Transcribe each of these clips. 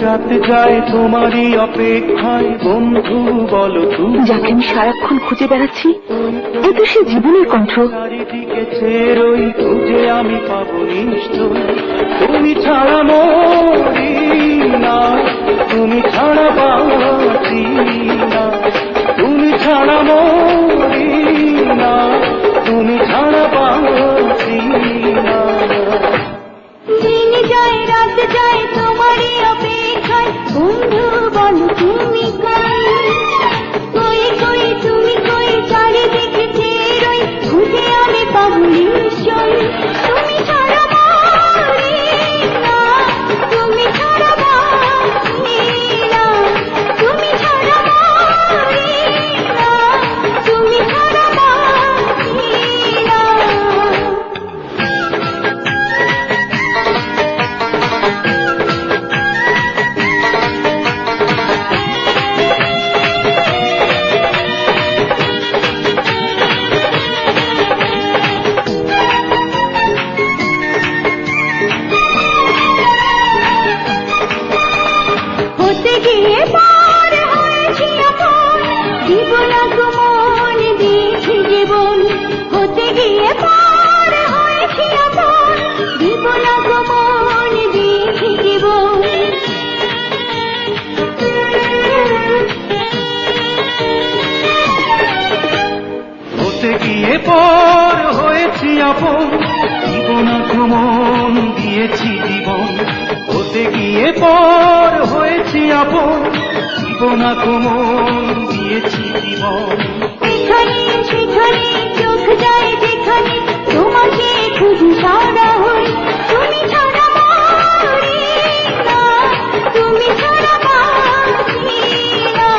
রাত যায় তোমারই অপেক্ষায় বন্ধু বলো তুমি। যাকে আমি সারাক্ষণ খুঁজে বেড়াচ্ছি এ তো সে জীবনের কণ্ঠ। চারিদিকে চেরোই খুঁজে আমি পাবো নিশ্চয়, তুমি ছাড়া মরি না, তুমি ছাড়া বাঁচি না, তুমি ছাড়া মরি না, তুমি ছাড়া বাঁচি না। দিন যায় রাত যায় তোমারই অপেক্ষায় বন্ধু বলো তুমি কই। কই কই তুমি কই চারিদিকে চেরোই খুঁজে আমি পাবো নিশ্চয়, তুমি ছাড়া মরি না, তুমি ছাড়া বাঁচি না, তুমি ছাড়া মরি না, তুমি ছাড়া বাঁচি না। হতে গিয়ে পার হয়েছি আপন, জীবন আগমন দিয়েছি জীবন। হতে গিয়ে পার হয়েছি আপন, জীবন আগমন দিয়েছি জীবন। হতে গিয়ে পর হয়েছি আপন, জীবন আগমন দিয়েছি জীবন। হতে গিয়ে পর হয়েছি আপন, জীবন আগমন দিয়েছি জীবন। এখানে সেখানে চোখ যায় যেখানে তোমাকে খুঁজি সারা হই, তুমি ছাড়া মরি না, তুমি ছাড়া বাঁচি না,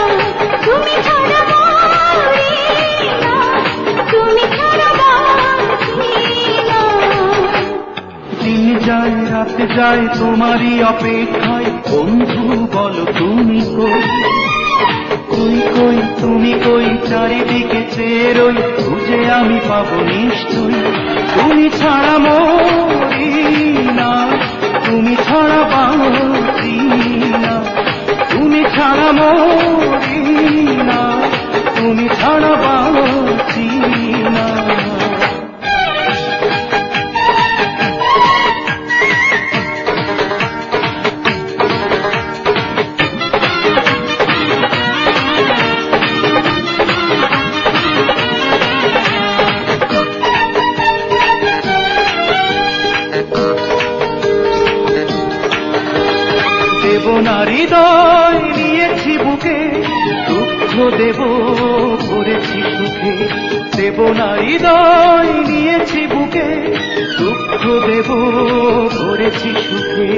তুমি ছাড়া মরি না, তুমি ছাড়া বাঁচি না। দিন যায় রাত যায় তোমারই অপেক্ষায় বন্ধু বলো তুমি কই। কই কই তুমি কই চারিদিকে চেরোই খুঁজে আমি পাবো নিশ্চয়, তুমি ছাড়া মরি না, তুমি ছাড়া বাঁচি না, তুমি ছাড়া মরি না, তুমি ছাড়া বাঁচি না। দেব না হৃদয় নিয়েছি বুকে, দুঃখ দেব ভরেছি সুখে। দেব না হৃদয় নিয়েছি বুকে, দুঃখ দেব ভরেছি সুখে।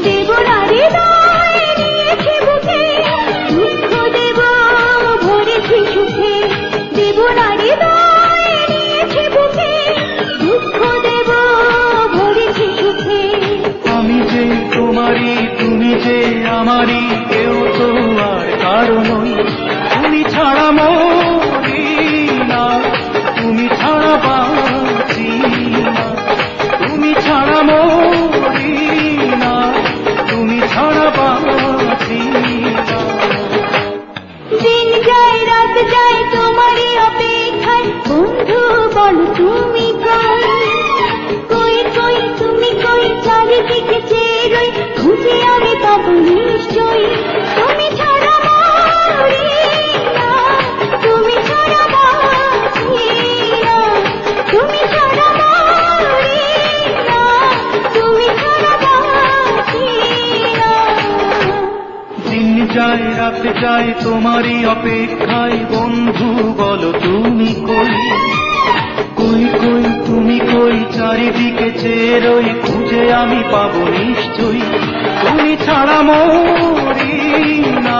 দেব না হৃদয় নিয়েছি বুকে, দুঃখ দেব ভরেছি সুখে। দেব না হৃদয় নিয়েছি বুকে, দুঃখ দেব ভরেছি সুখে। আমি যে তোমারই তুমি যে আমারই, কেউ তো আর কারো নই। তুমি ছাড়া মরি না, তুমি ছাড়া বাঁচি না, তুমি ছাড়া মরি না, তুমি ছাড়া বাঁচি না। দিন যায় রাত যায় তোমারই অপেক্ষায় বন্ধু বলো তুমি কই। কই কই তুমি কই চারিদিকে চেরোই খুঁজে আমি পাবো নিশ্চয়, তুমি ছাড়া মরি না, তুমি ছাড়া বাঁচি না, তুমি ছাড়া মরি না, তুমি ছাড়া বাঁচি না। দিন যায় রাত যায় তোমারই অপেক্ষায় বন্ধু বলো তুমি কই। কই কই তুমি কই চারিদিকে চেরোই খুঁজে আমি পাবো নিশ্চয়, তুমি ছাড়া মরি না,